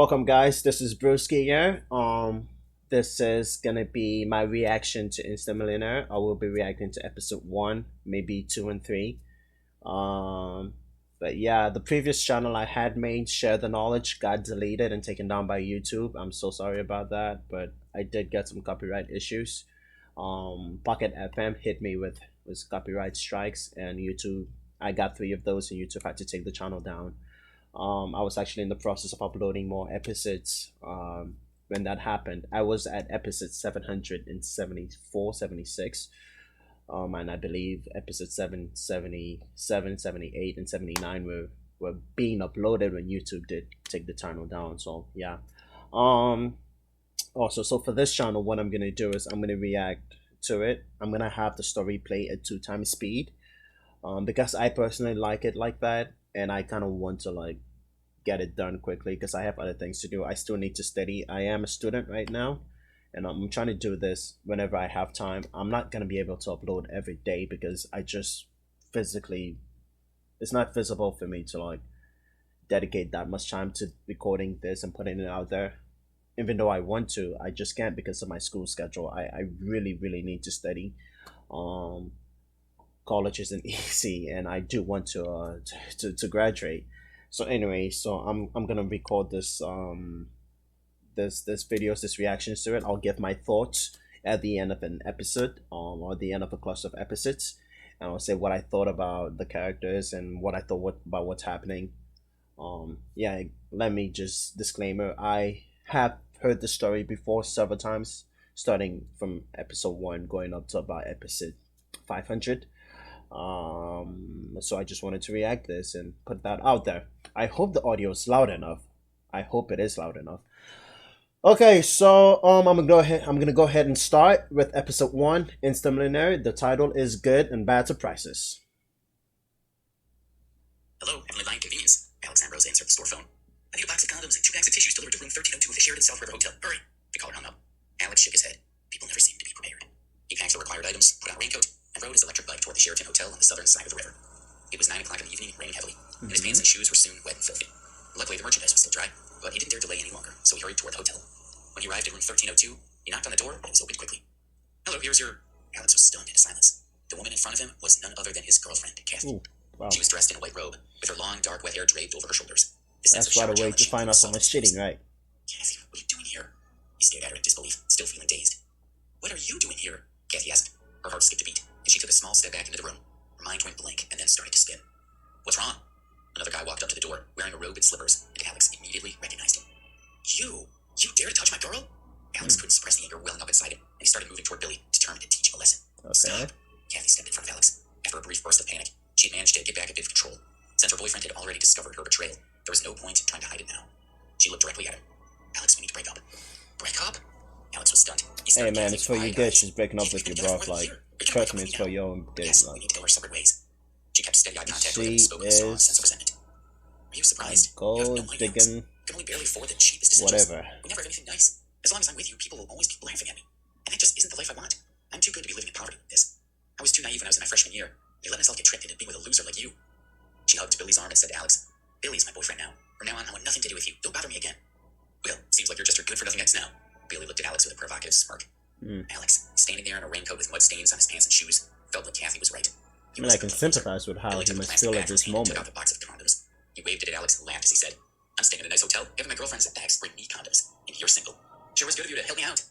Welcome, guys. This is Brusky here. This is gonna be my reaction to Instant Millionaire. I will be reacting to episode one, maybe two and three. Um, but yeah, the previous channel I had made, Share the Knowledge, got deleted and taken down by YouTube. I'm so sorry about that, but I did get some copyright issues. Pocket FM hit me with copyright strikes, and YouTube. I got three of those, and YouTube had to take the channel down. I was actually in the process of uploading more episodes when that happened. I was at episode 774, 76, and I believe episode 777, 78, and 79 were being uploaded when YouTube did take the channel down. So, yeah. Um, so for this channel, what I'm going to do is I'm going to react to it. I'm going to have the story play at 2 times speed because I personally like it like that, and I kind of want to like get it done quickly because I have other things to do. I still need to study. I am a student right now, and I'm trying to do this whenever I have time. I'm not gonna be able to upload every day because I just physically, it's not feasible for me to like dedicate that much time to recording this and putting it out there. Even though I want to, I just can't because of my school schedule. I really need to study. Um, College isn't easy, and I do want to graduate. So anyway, so I'm gonna record this videos, this reactions to it. I'll give my thoughts at the end of an episode, or the end of a cluster of episodes, and I'll say what I thought about the characters and what I thought about what's happening. Yeah, let me just disclaimer: I have heard the story before several times, starting from episode one, going up to about episode 500. So I just wanted to react this and put that out there. I hope the audio is loud enough. I hope it is loud enough. Okay, so I'm gonna go ahead and start with episode one, Instant Millionaire. The title is Good and Bad Surprises. Hello, Heavenly Line Convenience. Alex Ambrose answered the store phone. I need a box of condoms and 2 bags of tissues delivered to room 1302 of the Sheraton South River Hotel. Hurry. The caller hung up. Alex shook his head. People never seem to be prepared. He packed the required items, put on a raincoat, and rode his electric bike toward the Sheraton Hotel on the southern side of the river. It was 9 o'clock in the evening and raining heavily, and his pants and shoes were soon wet and filthy. Luckily, the merchandise was still dry, but he didn't dare delay any longer, so he hurried toward the hotel. When he arrived at room 1302, he knocked on the door and it was opened quickly. Hello, here's your... Alex was stunned into silence. The woman in front of him was none other than his girlfriend, Kathy. Ooh, wow. She was dressed in a white robe, with her long, dark, wet hair draped over her shoulders. That's right away to find out someone's cheating, right? Kathy, what are you doing here? He stared at her in disbelief, still feeling dazed. What are you doing here? Kathy asked. Her heart skipped a beat, and she took a small step back into the room. Her mind went blank and then started to spin. What's wrong? Another guy walked up to the door, wearing a robe and slippers, and Alex immediately recognized him. You dare to touch my girl? Alex couldn't suppress the anger welling up inside him, and he started moving toward Billy, determined to teach him a lesson. Okay. Stop! Kathy stepped in front of Alex. After a brief burst of panic, she had managed to get back a bit of control. Since her boyfriend had already discovered her betrayal, there was no point in trying to hide it now. She looked directly at him. Alex, we need to break up. Break up? Alex was stunned. Hey man, it's for your good. She's breaking up with you, bro. Like, trust me, it's for your own good. Yes, like, we need to go our separate ways. She kept steady eye contact with him and she spoke with a strong is sense of resentment. Are you surprised? You have gold no idea, Alex. digging, I can only barely afford the cheapest essentials. whatever. We never have anything nice. As long as I'm with you, people will always be laughing at me. And that just isn't the life I want. I'm too good to be living in poverty like this. I was too naive when I was in my freshman year. I let myself get tricked into being with a loser like you. She hugged Billy's arm and said to Alex, Billy is my boyfriend now. From now on, I want nothing to do with you. Don't bother me again. Well, seems like you're just her good-for-nothing ex now. Billy looked at Alex with a provocative smirk. Alex, standing there in a raincoat with mud stains on his pants and shoes, felt like Kathy was right. I mean, I can sympathize with how Billy he took the must plastic feel bag at from his this hand and took moment. out the box of condoms. He waved it at Alex and laughed as he said, I'm staying in a nice hotel, having my girlfriend's ex bring me condoms, and you're single. Sure was good of you to help me out.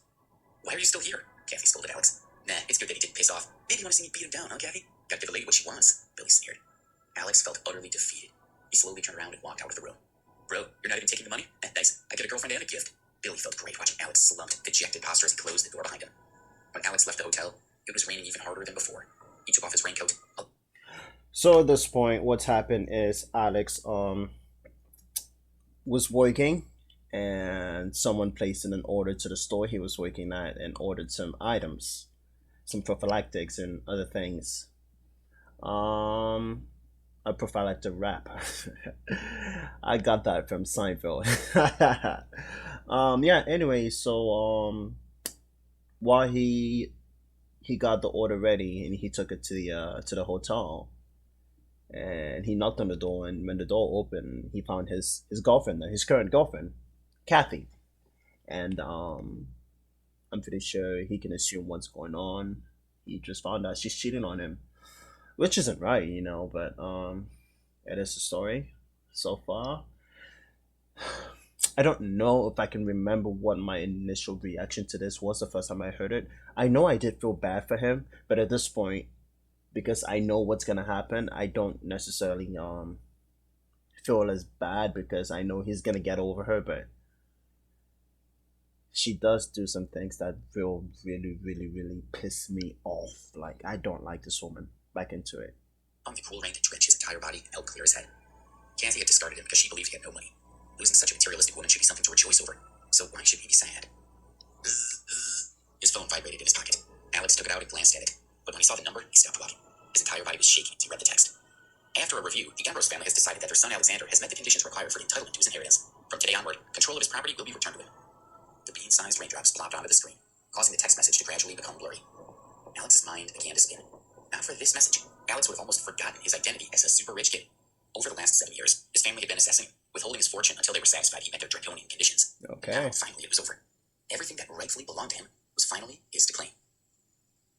Why are you still here? Kathy scolded Alex. Nah, it's good that he didn't piss off. Maybe you want to see me beat him down, huh, Kathy? Gotta give a lady what she wants. Billy sneered. Alex felt utterly defeated. He slowly turned around and walked out of the room. Bro, you're not even taking the money? Nice. I get a girlfriend and a gift. Billy felt great watching Alex slumped, dejected posture as he closed the door behind him. When Alex left the hotel, it was raining even harder than before. He took off his raincoat. So at this point, what's happened is Alex was working, and someone placed in an order to the store he was working at and ordered some items, some prophylactics and other things. A prophylactic wrap. I got that from Seinfeld. Yeah. Anyway, so while he got the order ready and he took it to the hotel, and he knocked on the door, and when the door opened, he found his girlfriend there, his current girlfriend, Kathy, and I'm pretty sure he can assume what's going on. He just found out she's cheating on him, which isn't right, but it is a story so far. I don't know if I can remember what my initial reaction to this was the first time I heard it. I know I did feel bad for him, but at this point, because I know what's gonna happen, I don't necessarily feel as bad because I know he's gonna get over her. But she does do some things that will really, really, really piss me off. Like, I don't like this woman. Back into it. On the cool rain that drenched his entire body and helped clear his head. Kathy had discarded him because she believed he had no money. Losing such a materialistic woman should be something to rejoice over. So why should he be sad? His phone vibrated in his pocket. Alex took it out and glanced at it. But when he saw the number, he stopped walking. His entire body was shaking as he read the text. After a review, the Ambrose family has decided that their son Alexander has met the conditions required for the entitlement to his inheritance. From today onward, control of his property will be returned to him. The bean-sized raindrops plopped onto the screen, causing the text message to gradually become blurry. Alex's mind began to spin. Not for this message, Alex would have almost forgotten his identity as a super rich kid. Over the last 7 years, his family had been assessing, withholding his fortune until they were satisfied he met their draconian conditions. Okay. Now, finally, it was over. Everything that rightfully belonged to him was finally his to claim.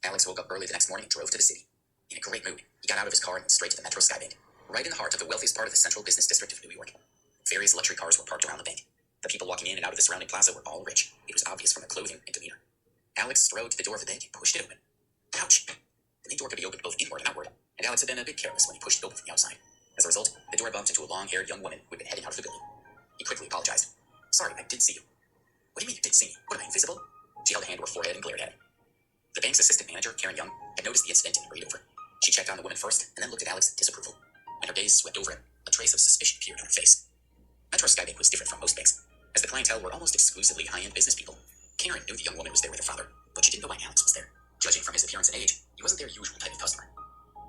Alex woke up early the next morning and drove to the city. In a great mood, he got out of his car and went straight to the Metro Skybank, right in the heart of the wealthiest part of the central business district of New York. Various luxury cars were parked around the bank. The people walking in and out of the surrounding plaza were all rich. It was obvious from their clothing and demeanor. Alex strode to the door of the bank and pushed it open. Ouch! The main door could be opened both inward and outward, and Alex had been a bit careless when he pushed it open from the outside. As a result, the door bumped into a long-haired young woman who had been heading out of the building. He quickly apologized. Sorry, I didn't see you. What do you mean you didn't see me? What, am I invisible? She held a hand to her forehead and glared at him. The bank's assistant manager, Karen Young, had noticed the incident and hurried over. She checked on the woman first, and then looked at Alex in disapproval. When her gaze swept over him, a trace of suspicion appeared on her face. Metro Skybank was different from most banks, as the clientele were almost exclusively high-end business people. Karen knew the young woman was there with her father, but she didn't know why Alex was there. Judging from his appearance and age, he wasn't their usual type of customer.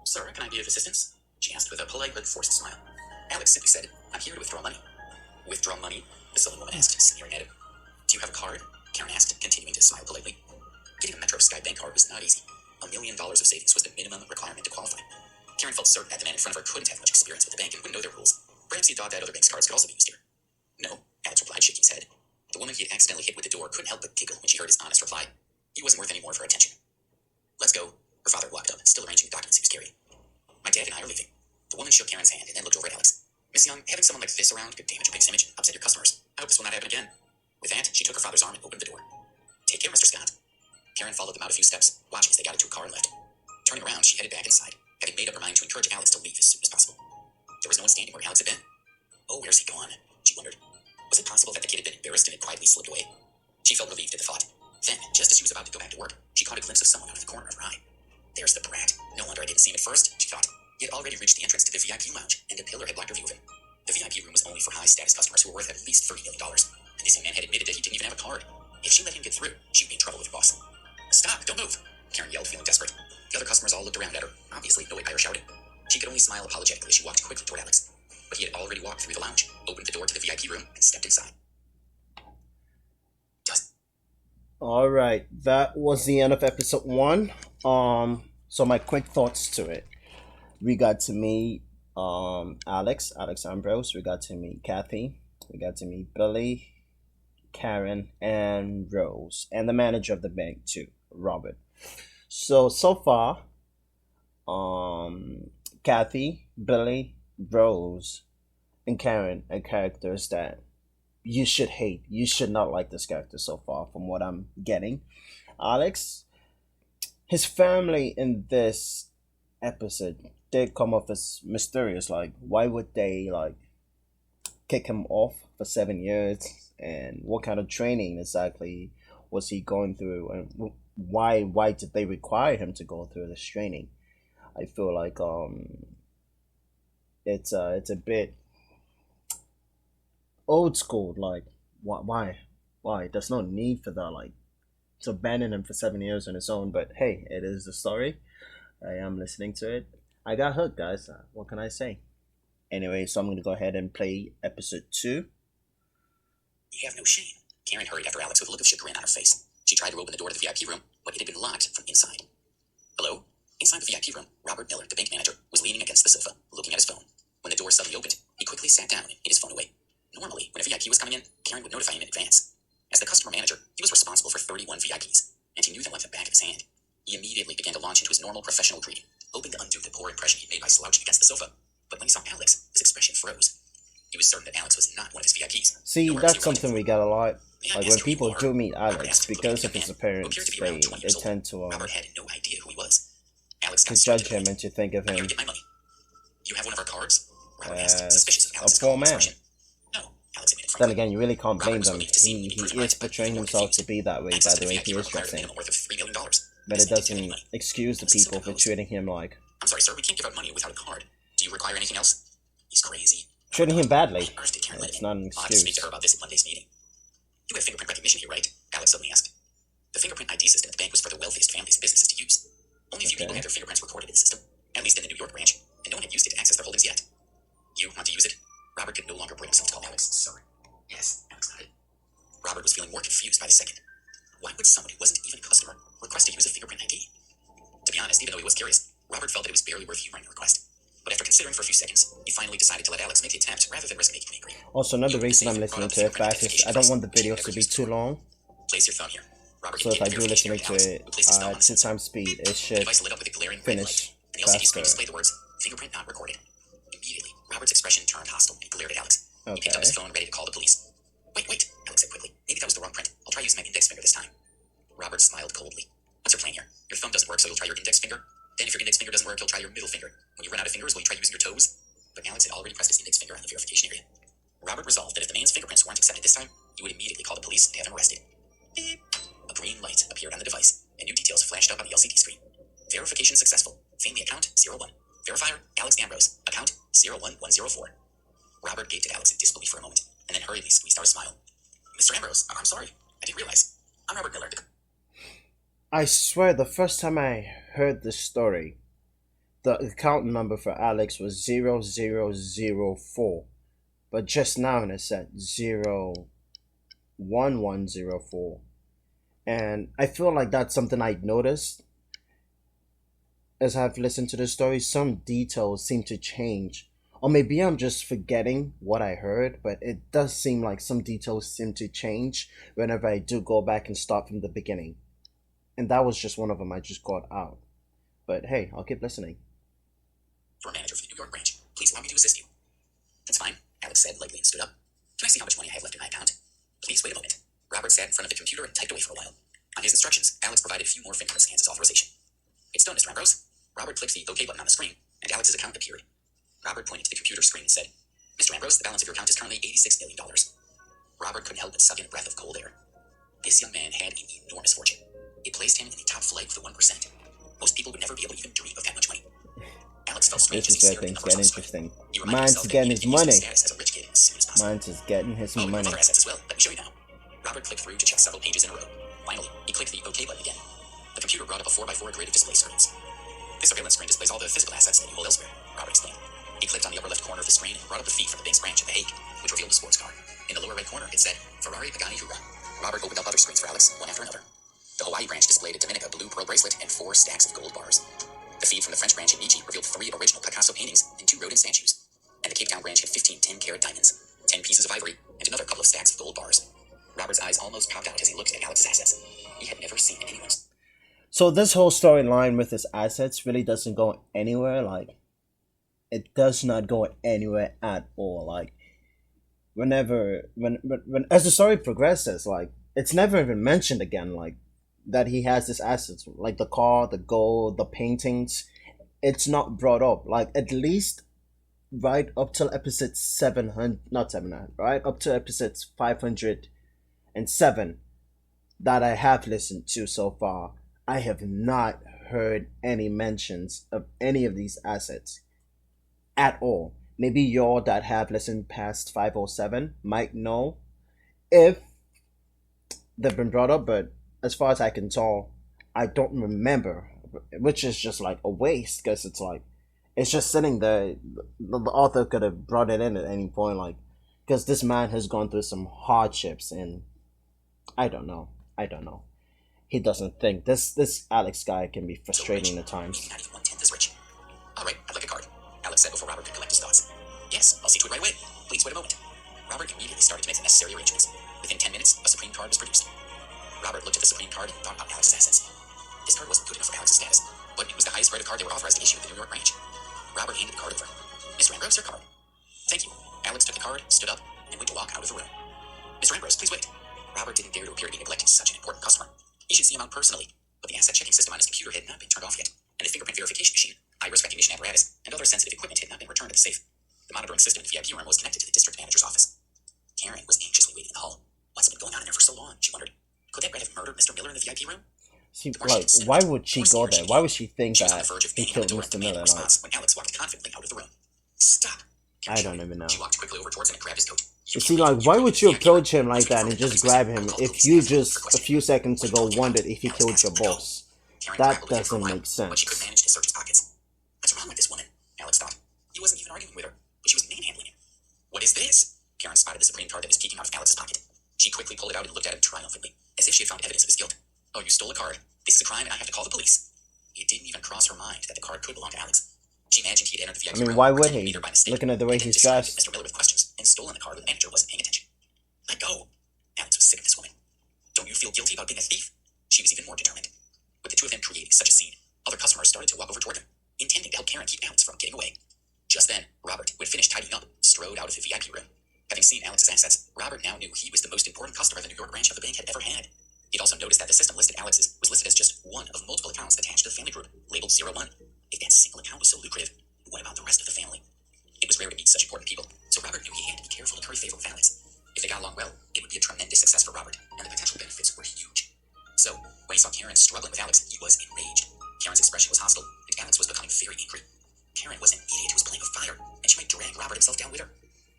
Sir, can I be of assistance? She asked with a polite but forced smile. Alex simply said, I'm here to withdraw money. Withdraw money? The sullen woman asked, sneering at him. Do you have a card? Karen asked, continuing to smile politely. Getting a Metro Skybank card was not easy. $1 million of savings was the minimum requirement to qualify. Karen felt certain that the man in front of her couldn't have much experience with the bank and wouldn't know their rules. Perhaps he thought that other banks' cards could also be used here. No, Alex replied, shaking his head. The woman he had accidentally hit with the door couldn't help but giggle when she heard his honest reply. He wasn't worth any more of her attention. Let's go. Her father walked up, still arranging the documents he was carrying. My dad and I are leaving. The woman shook Karen's hand and then looked over at Alex. Miss Young, having someone like this around could damage your bank's image and upset your customers. I hope this will not happen again. With that, she took her father's arm and opened the door. Take care, Mr. Scott. Karen followed them out a few steps, watching as they got into a car and left. Turning around, she headed back inside, having made up her mind to encourage Alex to leave as soon as possible. There was no one standing where Alex had been. Oh, where's he gone? She wondered. Was it possible that the kid had been embarrassed and had quietly slipped away? She felt relieved at the thought. Then, just as she was about to go back to work, she caught a glimpse of someone out of the corner of her eye. There's the brat. No wonder I didn't see him at first, she thought. He had already reached the entrance to the VIP lounge, and a pillar had blocked her view of him. The VIP room was only for high-status customers who were worth at least $30 million, and this young man had admitted that he didn't even have a card. If she let him get through, she would be in trouble with her boss. Stop, don't move, Karen yelled, feeling desperate. The other customers all looked around at her, obviously annoyed by her shouting. She could only smile apologetically as she walked quickly toward Alex. But he had already walked through the lounge, opened the door to the VIP room, and stepped inside. All right, that was the end of episode one. So my quick thoughts to it. We got to meet Alex Ambrose. We got to meet Kathy. We got to meet Billy, Karen, and Rose, and the manager of the bank too, Robert. So far, Kathy, Billy, Rose, and Karen are characters that you should hate. You should not like this character so far, from what I'm getting. Alex, his family in this episode did come off as mysterious. Like, why would they like kick him off for 7 years? And what kind of training exactly was he going through? And why did they require him to go through this training? I feel like it's a bit old school. Like, why? There's no need for that. Like, to abandon him for 7 years on his own. But hey, it is the story. I am listening to it. I got hooked, guys. What can I say? Anyway, so I'm going to go ahead and play episode 2. You have no shame. Karen hurried after Alex with a look of chagrin on her face. She tried to open the door to the VIP room, but it had been locked from inside. Hello? Inside the VIP room, Robert Miller, the bank manager, was leaning against the sofa, looking at his phone. When the door suddenly opened, he quickly sat down and hid his phone away. Normally, when a VIP was coming in, Karen would notify him in advance. As the customer manager, he was responsible for 31 VIPs, and he knew them like the back of his hand. He immediately began to launch into his normal professional greeting, hoping to undo the poor impression he'd made by slouching against the sofa. But when he saw Alex, his expression froze. He was certain that Alex was not one of his VIPs. See, Nor was he that's relative. something we get a lot. May I Like ask when who you people are? do meet Robert Alex, asked, looking because at of the his young man, who appeared appearance, to be around 20 years they old. tend to Robert had no idea who he was. Alex got to straight to judge the him point. and to think of I'm here him to get my money. You have one of our cards? Robert asked, as suspicious of a Alex's poor calm man. expression. No, Alex admitted Then frankly. again, you really can't Robert blame was them. relieved to see him be proven He is right, but portraying even more himself to confused. be that way by Access to the the way VIP he room is required a dressing. minimum worth of $3 million. But This it man didn't have any doesn't money. excuse the He was people for composed. treating him like I'm sorry, sir, we can't give out money without a card. Do you require anything else? He's crazy. treating him badly. Why on earth did Karen let him It's in? not an I'll have to speak to excuse. her about this at Monday's meeting. You have fingerprint recognition here, right? Alex suddenly asked. The fingerprint ID system at the bank was for the wealthiest families and businesses to use. Only a few people Okay. had their fingerprints recorded in the system, at least in the New York branch, and no one had used it to access their holdings yet. You want to use it? Robert could no longer bring himself to call Alex, sir. Yes, Alex nodded. Robert was feeling more confused by the second. Why would someone who wasn't even a customer request to use a fingerprint ID? To be honest, even though he was curious, Robert felt that it was barely worth humoring the request. But after considering for a few seconds, he finally decided to let Alex make the attempt rather than risk making him angry. Also, another reason I'm listening to it fast is I don't want the videos to be too long. Place your thumb here. Robert So if I indicated do verification listening to area to Alex, it who placed his thumb on the at 2 sensor. times speed, it The should device lit up with a glaring red light, finish and the LCD screen faster. displayed the words, fingerprint not recorded. Immediately, Robert's expression turned hostile and glared at Alex. He picked up Okay. his phone, ready to call the police. Wait, Alex said quickly. Maybe that was the wrong print. I'll try using my index finger this time. Robert smiled coldly. What's your plan here? Your thumb doesn't work, so you'll try your index finger? Then if your index finger doesn't work, you'll try your middle finger. When you run out of fingers, will you try using your toes? But Alex had already pressed his index finger on the verification area. Robert resolved that if the man's fingerprints weren't accepted this time, he would immediately call the police and have him arrested. Beep. A green light appeared on the device, and new details flashed up on the LCD screen. Verification successful. Family account 01. Verifier Alex Ambrose. Account 01104. Robert gaped at Alex in disbelief for a moment, and then hurriedly squeezed out a smile. Mr. Ambrose, I'm sorry. I didn't realize. I'm Robert Miller. I swear the first time I heard this story, the account number for Alex was 0004. But just now it said 01104. And I feel like that's something I'd noticed as I've listened to the story. Some details seem to change. Or maybe I'm just forgetting what I heard, but it does seem like some details seem to change whenever I do go back and start from the beginning. And that was just one of them I just got out. But hey, I'll keep listening. For a manager for the New York branch, please allow me to assist you. That's fine, Alex said lightly and stood up. Can I see how much money I have left in my account? Please wait a moment. Robert sat in front of the computer and typed away for a while. On his instructions, Alex provided a few more fingerprint scans as authorization. It's done, Mr. Ambrose. Robert clicked the OK button on the screen, and Alex's account appeared. Robert pointed to the computer screen and said, Mr. Ambrose, the balance of your account is currently $86 million. Robert couldn't help but suck in a breath of cold air. This young man had an enormous fortune. It placed him in the top flight of the 1%. Most people would never be able to even dream of that much money. Alex felt strange This as he is where stared at the things numbers get on the screen. interesting. He reminded Mine's himself that getting he his needed to use money. his status as a rich kid as soon as possible. Mine's is getting his Oh, you have money. other assets as well. Let me show you now. Robert clicked through to check several pages in a row. Finally, he clicked the OK button again. The computer brought up a 4x4 grid of display screens. This surveillance screen displays all the physical assets that you hold elsewhere, Robert explained. He clicked on the upper left corner of the screen and brought up the feed from the bank's branch in The Hague, which revealed a sports car. In the lower right corner, it said, Ferrari Pagani Hura. Robert opened up other screens for Alex, one after another. The Hawaii branch displayed a Dominica blue pearl bracelet and 4 stacks of gold bars. The feed from the French branch in Nietzsche revealed 3 original Picasso paintings and 2 Rodin statues. And the Cape Town branch had 15 10-carat diamonds, 10 pieces of ivory, and another couple of stacks of gold bars. Robert's eyes almost popped out as he looked at Alex's assets. He had never seen anyone's. So this whole storyline with his assets really doesn't go anywhere. Like, it does not go anywhere at all. Like, when as the story progresses, like, it's never even mentioned again. Like, that he has his assets, like the car, the gold, the paintings. It's not brought up. Like, at least right up till episode 700, not 700, right up to episode 507 that I have listened to so far, I have not heard any mentions of any of these assets at all. Maybe y'all that have listened past 507 might know if they've been brought up, but as far as I can tell, I don't remember, which is just like a waste because it's like it's just sitting there. The author could have brought it in at any point, like because this man has gone through some hardships, and I don't know. He doesn't think this Alex guy can be frustrating at times. Not even 1/10 as rich. All right, I'd like a card, Alex said before Robert could collect his thoughts. Yes, I'll see to it right away. Please wait a moment. Robert immediately started to make the necessary arrangements. Within 10 minutes, a Supreme card was produced. Robert looked at the Supreme card and thought about Alex's assets. This card wasn't good enough for Alex's status, but it was the highest grade of card they were authorized to issue at the New York branch. Robert handed the card over. Mr. Ambrose, your card. Thank you. Alex took the card, stood up, and went to walk out of the room. Mr. Ambrose, please wait. Robert didn't dare to appear to be neglecting such an important customer. He should see him out personally, but the asset checking system on his computer had not been turned off yet, and the fingerprint verification machine, iris recognition apparatus, and other sensitive equipment had not been returned to the safe. The monitoring system in the VIP room was connected to the district manager's office. Karen was anxiously waiting in the hall. What's been going on in there for so long? She wondered. Could that rat have murdered Mr. Miller in the VIP room? See, like, why would she go there? Why would she think that he killed Mr. Miller? Like, when Alex walked confidently out of the room. Stop! I don't even know. She walked quickly over towards him and grabbed his coat. You see, like, why would you approach him like that and just grab him if you just a few seconds ago wondered if he killed your boss? That doesn't make sense. But she could manage to search his pockets. What's wrong with this woman? Alex thought. He wasn't even arguing with her, but she was manhandling him. What is this? Karen spotted the Supreme card that was peeking out of Alex's pocket. She quickly pulled it out and looked at him triumphantly, as if she had found evidence of his guilt. Oh, you stole a card. This is a crime and I have to call the police. It didn't even cross her mind that the card could belong to Alex. She imagined he had entered the VIP room. Why would he? Looking at the way he's dressed. Mr. Miller with questions and stolen the card when the manager wasn't paying attention. Let go. Alex was sick of this woman. Don't you feel guilty about being a thief? She was even more determined. With the two of them creating such a scene, other customers started to walk over toward them, intending to help Karen keep Alex from getting away. Just then, Robert, who had finished tidying up, strode out of the VIP room. Having seen Alex's assets, Robert now knew he was the most important customer the New York branch of the bank had ever had. He'd also noticed that the system listed Alex's was listed as just one of multiple accounts attached to the family group, labeled 01. If that single account was so lucrative, what about the rest of the family? It was rare to meet such important people, so Robert knew he had to be careful to curry favor with Alex. If they got along well, it would be a tremendous success for Robert, and the potential benefits were huge. So, when he saw Karen struggling with Alex, he was enraged. Karen's expression was hostile, and Alex was becoming very angry. Karen was an idiot who was playing with fire, and she might drag Robert himself down with her.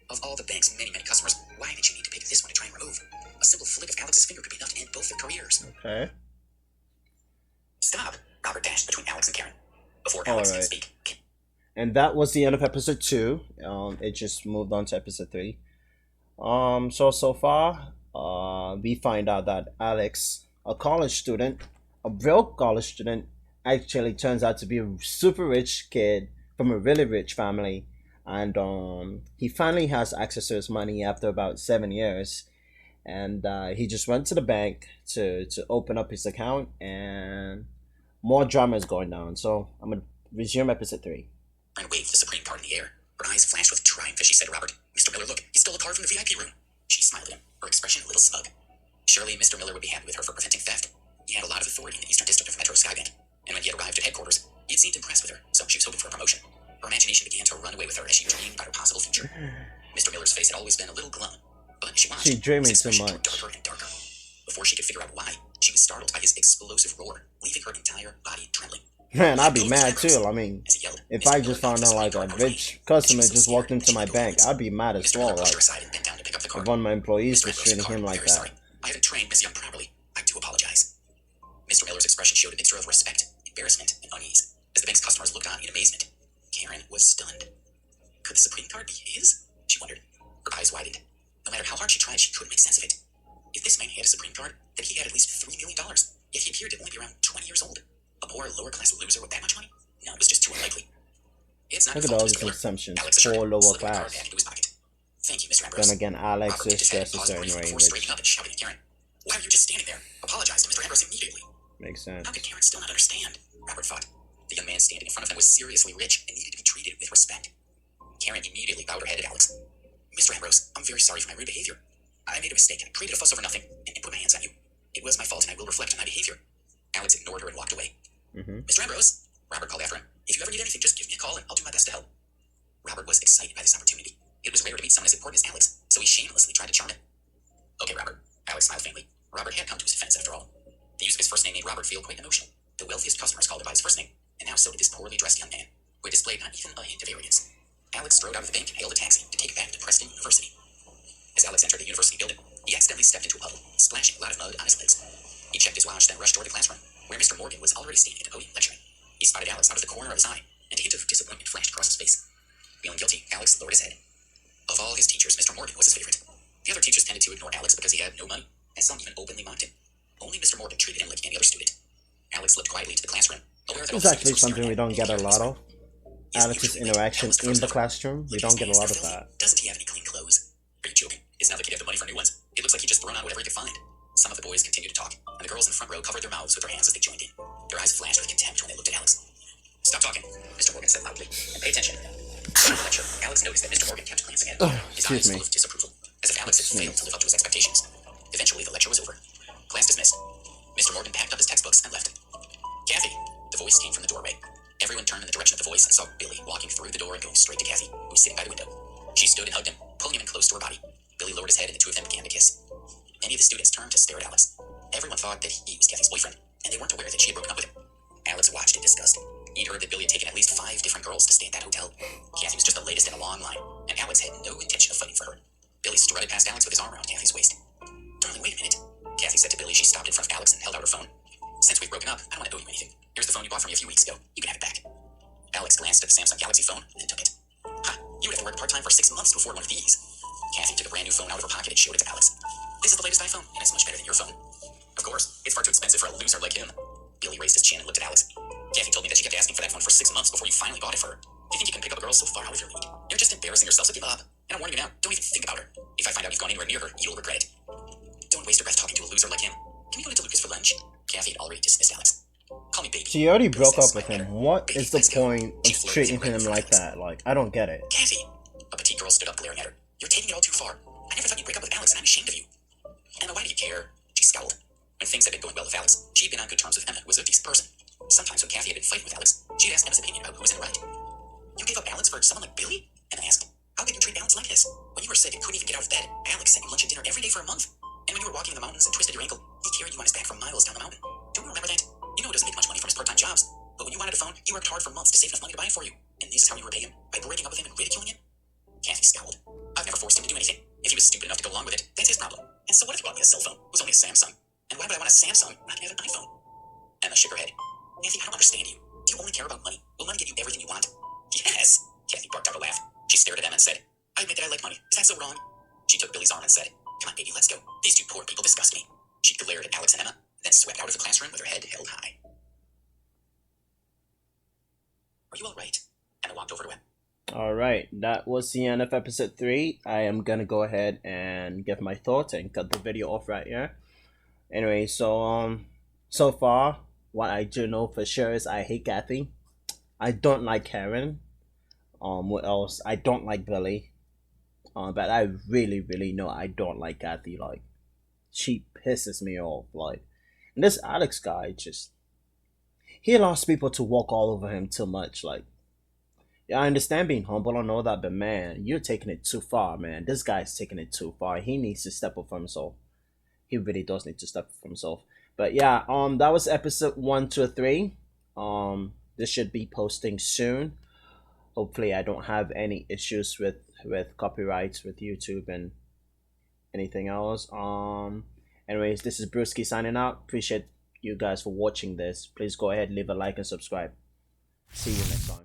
Of all the bank's many, many customers, why did she need to pick this one to try and remove? A simple flick of Alex's finger could be enough to end both their careers. Okay. Stop! Robert dashed between Alex and Karen. Before Alex could speak. And that was the end of episode 2. It just moved on to episode 3. So far, we find out that Alex, a college student, a broke college student, actually turns out to be a super rich kid from a really rich family. And he finally has access to his money after about 7 years. And he just went to the bank to open up his account, and more drama is going down. So I'm going to resume episode 3. And waved the Supreme card in the air. Her eyes flashed with triumph as she said to Robert, "Mr. Miller, look, he stole a card from the VIP room." She smiled at him, her expression a little smug. Surely Mr. Miller would be happy with her for preventing theft. He had a lot of authority in the Eastern District of Metro Skybank, and when he had arrived at headquarters, he had seemed impressed with her, so she was hoping for a promotion. Her imagination began to run away with her as she dreamed about her possible future. Mr. Miller's face had always been a little glum, but as she watched, She's dreaming his too expression much. grew darker and darker. Before she could figure out why, she was startled by his explosive roar, leaving her entire body trembling. Man, I'd be mad too. I mean, if I just found out like a rich customer just walked into my bank, I'd be mad as well. Like, if one of my employees was treating him like that. I haven't trained Miss Young properly. I do apologize. Mr. Miller's expression showed a mixture of respect, embarrassment, and unease as the bank's customers looked on in amazement. Karen was stunned. Could the Supreme card be his? She wondered. Her eyes widened. No matter how hard she tried, she couldn't make sense of it. If this man had a Supreme card, then he had at least $3 million, yet he appeared to only be around 20 years old. A poor, lower-class loser with that much money? No, it was just too unlikely. It's not Look at all these assumptions. Poor lower class. Thank you, Mr. Ambrose. Then again, Alex is dressed a certain way, before straightening up and shouting at Karen. Why were you just standing there? Apologize to Mr. Ambrose immediately. Makes sense. How could Karen still not understand? Robert thought. The young man standing in front of them was seriously rich and needed to be treated with respect. Karen immediately bowed her head at Alex. Mr. Ambrose, I'm very sorry for my rude behavior. I made a mistake and created a fuss over nothing and put my hands on you. It was my fault and I will reflect on my behavior. Alex ignored her and walked away. Mr. Ambrose, Robert called after him. If you ever need anything, just give me a call and I'll do my best to help. Robert was excited by this opportunity. It was rare to meet someone as important as Alex, so he shamelessly tried to charm him. Okay, Robert. Alex smiled faintly. Robert had come to his defense after all. The use of his first name made Robert feel quite emotional. The wealthiest customers called him by his first name, and now so did this poorly dressed young man, who had displayed not even a hint of arrogance. Alex strode out of the bank and hailed a taxi to take it back to Preston University. As Alex entered the university building, he accidentally stepped into a puddle, splashing a lot of mud on his legs. He checked his watch, then rushed toward the classroom, where Mr. Morgan was already standing at the podium lecturing. He spotted Alex out of the corner of his eye, and a hint of disappointment flashed across his face. Feeling guilty, Alex lowered his head. Of all his teachers, Mr. Morgan was his favorite. The other teachers tended to ignore Alex because he had no money, and some even openly mocked him. Only Mr. Morgan treated him like any other student. Alex slipped quietly into the classroom, aware that it's actually something we don't get a lot of. Alex's interaction in the classroom, we don't get a lot of that. Doesn't he have any clean clothes? Are you joking? throwing on whatever he could find. Some of the boys continued to talk, and the girls in the front row covered their mouths with their hands as they joined in. Their eyes flashed with contempt when they looked at Alex. Stop talking, Mr. Morgan said loudly, and pay attention. During the lecture, Alex noticed that Mr. Morgan kept glancing at him, his eyes full of disapproval, as if Alex had failed to live up to his expectations. Eventually, the lecture was over. Class dismissed. Mr. Morgan packed up his textbooks and left. Kathy, the voice came from the doorway. Everyone turned in the direction of the voice and saw Billy walking through the door and going straight to Kathy, who was sitting by the window. She stood and hugged him, pulling him in close to her body. Billy lowered his head and the two of them began to kiss. Many of the students turned to stare at Alex. Everyone thought that he was Kathy's boyfriend, and they weren't aware that she had broken up with him. Alex watched in disgust. He'd heard that Billy had taken at least 5 different girls to stay at that hotel. Kathy was just the latest in a long line, and Alex had no intention of fighting for her. Billy strutted past Alex with his arm around Kathy's waist. Darling, wait a minute, Kathy said to Billy. She stopped in front of Alex and held out her phone. Since we've broken up, I don't want to owe you anything. Here's the phone you bought for me a few weeks ago. You can have it back. Alex glanced at the Samsung Galaxy phone and then took it. Ha! You would have to work part-time for 6 months to afford one of these. Kathy took a brand new phone out of her pocket and showed it to Alex. This is the latest iPhone, and it's much better than your phone. Of course, it's far too expensive for a loser like him. Billy raised his chin and looked at Alex. Kathy told me that she kept asking for that phone for 6 months before you finally bought it for her. You think you can pick up a girl so far out of your league? You're just embarrassing yourself, so give up. And I'm warning you now, don't even think about her. If I find out you've gone anywhere near her, you'll regret it. Don't waste your breath talking to a loser like him. Can we go into Lucas for lunch? Kathy had already dismissed Alex. Call me baby. She already broke up with him. What is the point of treating him like that? Like, I don't get it. Kathy! A petite girl stood up glaring at her. You're taking it all too far. I never thought you'd break up with Alex, and I'm ashamed of you. Emma, why do you care? She scowled. When things had been going well with Alex, she'd been on good terms with Emma, who was a decent person. Sometimes when Kathy had been fighting with Alex, she'd ask Emma's opinion about who was in the right. You gave up Alex for someone like Billy? Emma asked. How could you treat Alex like this? When you were sick and couldn't even get out of bed, Alex sent you lunch and dinner every day for a month. And when you were walking in the mountains and twisted your ankle, he carried you on his back for miles down the mountain. Don't you remember that? You know he doesn't make much money from his part-time jobs. But when you wanted a phone, you worked hard for months to save enough money to buy it for you. And this is how you repay him? By breaking up with him and ridiculing him? Kathy scowled. I've never forced him to do anything. If he was stupid enough to go along with it, that's his problem. And so what if he bought me a cell phone? It was only a Samsung. And why would I want a Samsung when I can have an iPhone? Emma shook her head. Kathy, I don't understand you. Do you only care about money? Will money get you everything you want? Yes! Kathy barked out a laugh. She stared at Emma and said, I admit that I like money. Is that so wrong? She took Billy's arm and said, Come on, baby, let's go. These two poor people disgust me. She glared at Alex and Emma, then swept out of the classroom with her head held high. Are you all right? Emma walked over to him. Alright, that was the end of episode 3. I am gonna go ahead and give my thoughts and cut the video off right here. Anyway, so far, what I do know for sure is I hate Kathy. I don't like Karen. What else? I don't like Billy. But I really know I don't like Kathy. Like, she pisses me off. Like, and this Alex guy he allows people to walk all over him too much. Like, yeah, I understand being humble and all that, but man, you're taking it too far, man. This guy's taking it too far. He needs to step up for himself. He really does need to step up for himself. But yeah, that was episode 1, 2, 3. This should be posting soon. Hopefully I don't have any issues with copyrights with YouTube and anything else. Anyways, this is Brusky signing out. Appreciate you guys for watching this. Please go ahead, leave a like and subscribe. See you next time.